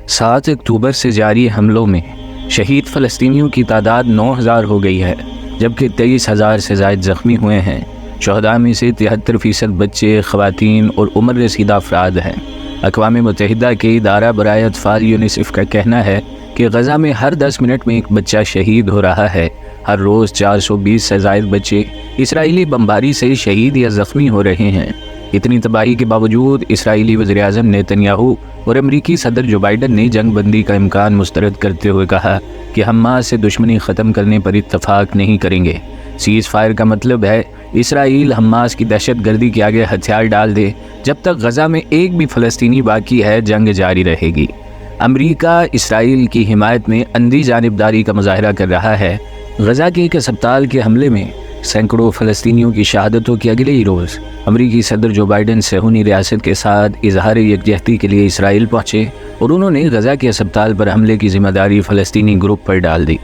7 اکتوبر سے جاری حملوں میں شہید فلسطینیوں کی تعداد 9000 ہو گئی ہے، جبکہ 23,000 سے زائد زخمی ہوئے ہیں۔ شہداء میں سے 73% بچے، خواتین اور عمر رسیدہ افراد ہیں۔ اقوام متحدہ کے ادارہ برائے اطفال یونیسیف کا کہنا ہے کہ غزہ میں ہر 10 منٹ میں ایک بچہ شہید ہو رہا ہے۔ ہر روز 420 سے زائد بچے اسرائیلی بمباری سے شہید یا زخمی ہو رہے ہیں۔ اتنی تباہی کے باوجود اسرائیلی وزیراعظم نیتن یاہو اور امریکی صدر جو بائیڈن نے جنگ بندی کا امکان مسترد کرتے ہوئے کہا کہ حماس سے دشمنی ختم کرنے پر اتفاق نہیں کریں گے۔ سیز فائر کا مطلب ہے اسرائیل حماس کی دہشت گردی کے آگے ہتھیار ڈال دے۔ جب تک غزہ میں ایک بھی فلسطینی باقی ہے، جنگ جاری رہے گی۔ امریکہ اسرائیل کی حمایت میں اندھی جانبداری کا مظاہرہ کر رہا ہے۔ غزہ کے ایک ہسپتال کے حملے میں سینکڑوں فلسطینیوں کی شہادتوں کے اگلے ہی روز امریکی صدر جو بائیڈن صہیونی ریاست کے ساتھ اظہار یکجہتی کے لیے اسرائیل پہنچے اور انہوں نے غزہ کے ہسپتال پر حملے کی ذمہ داری فلسطینی گروپ پر ڈال دی۔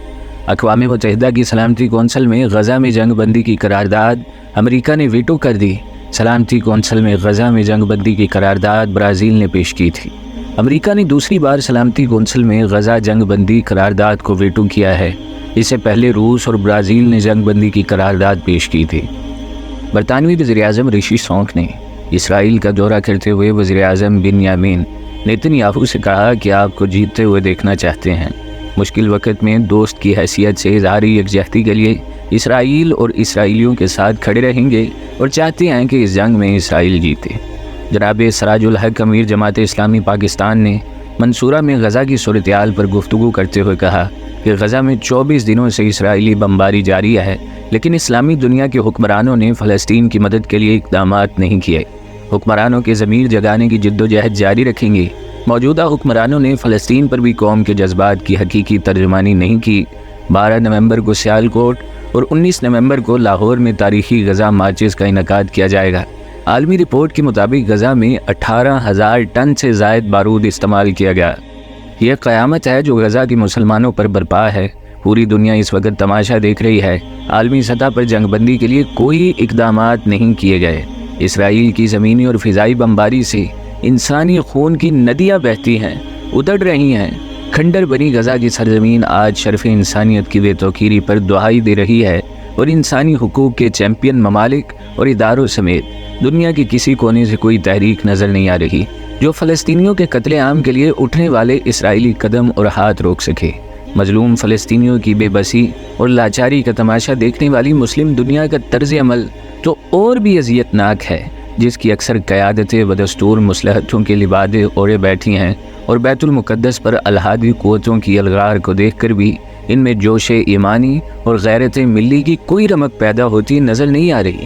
اقوام متحدہ کی سلامتی کونسل میں غزہ میں جنگ بندی کی قرارداد امریکہ نے ویٹو کر دی۔ سلامتی کونسل میں غزہ میں جنگ بندی کی قرارداد برازیل نے پیش کی تھی۔ امریکہ نے دوسری بار سلامتی کونسل میں غزہ جنگ بندی قرارداد کو ویٹو کیا ہے۔ اس سے پہلے روس اور برازیل نے جنگ بندی کی قرارداد پیش کی تھی۔ برطانوی وزیراعظم رشی سونک نے اسرائیل کا دورہ کرتے ہوئے وزیراعظم بنیامین نیتن یاہو سے کہا کہ آپ کو جیتتے ہوئے دیکھنا چاہتے ہیں۔ مشکل وقت میں دوست کی حیثیت سے اظہار یکجہتی کے لیے اسرائیل اور اسرائیلیوں کے ساتھ کھڑے رہیں گے اور چاہتے ہیں کہ اس جنگ میں اسرائیل جیتے۔ جناب سراج الحق امیر جماعت اسلامی پاکستان نے منصورہ میں غزہ کی صورتحال پر گفتگو کرتے ہوئے کہا کہ غزہ میں 24 دنوں سے اسرائیلی بمباری جاری ہے، لیکن اسلامی دنیا کے حکمرانوں نے فلسطین کی مدد کے لیے اقدامات نہیں کیے۔ حکمرانوں کے ضمیر جگانے کی جدوجہد جاری رکھیں گے۔ موجودہ حکمرانوں نے فلسطین پر بھی قوم کے جذبات کی حقیقی ترجمانی نہیں کی۔ 12 نومبر کو سیالکوٹ اور 19 نومبر کو لاہور میں تاریخی غزہ مارچز کا انعقاد کیا جائے گا۔ عالمی رپورٹ کے مطابق غزہ میں 18,000 ٹن سے زائد بارود استعمال کیا گیا۔ یہ قیامت ہے جو غزہ کے مسلمانوں پر برپا ہے۔ پوری دنیا اس وقت تماشا دیکھ رہی ہے۔ عالمی سطح پر جنگ بندی کے لیے کوئی اقدامات نہیں کیے گئے۔ اسرائیل کی زمینی اور فضائی بمباری سے انسانی خون کی ندیاں بہتی ہیں، ادڑ رہی ہیں۔ کھنڈر بنی غزہ کی سرزمین آج شرف انسانیت کی بے توقیری پر دہائی دے رہی ہے، اور انسانی حقوق کے چیمپئن ممالک اور اداروں سمیت دنیا کے کسی کونے سے کوئی تحریک نظر نہیں آ رہی جو فلسطینیوں کے قتل عام کے لیے اٹھنے والے اسرائیلی قدم اور ہاتھ روک سکے۔ مظلوم فلسطینیوں کی بے بسی اور لاچاری کا تماشا دیکھنے والی مسلم دنیا کا طرز عمل تو اور بھی اذیت ناک ہے، جس کی اکثر قیادتیں بدستور مصلحتوں کے لبادے اوڑھے بیٹھی ہیں، اور بیت المقدس پر الحادی قوتوں کی الغار کو دیکھ کر بھی ان میں جوش ایمانی اور غیرت ملی کی کوئی رمق پیدا ہوتی نظر نہیں آ رہی۔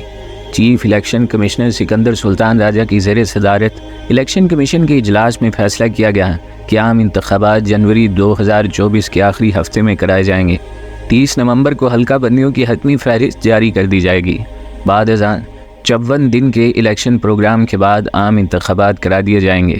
چیف الیکشن کمشنر سکندر سلطان راجہ کی زیر صدارت الیکشن کمیشن کے اجلاس میں فیصلہ کیا گیا کہ عام انتخابات جنوری 2024 کے آخری ہفتے میں کرائے جائیں گے۔ 30 نومبر کو حلقہ بندیوں کی حتمی فہرست جاری کر دی جائے گی۔ بعد ازاں 54 دن کے الیکشن پروگرام کے بعد عام انتخابات کرا دیے جائیں گے۔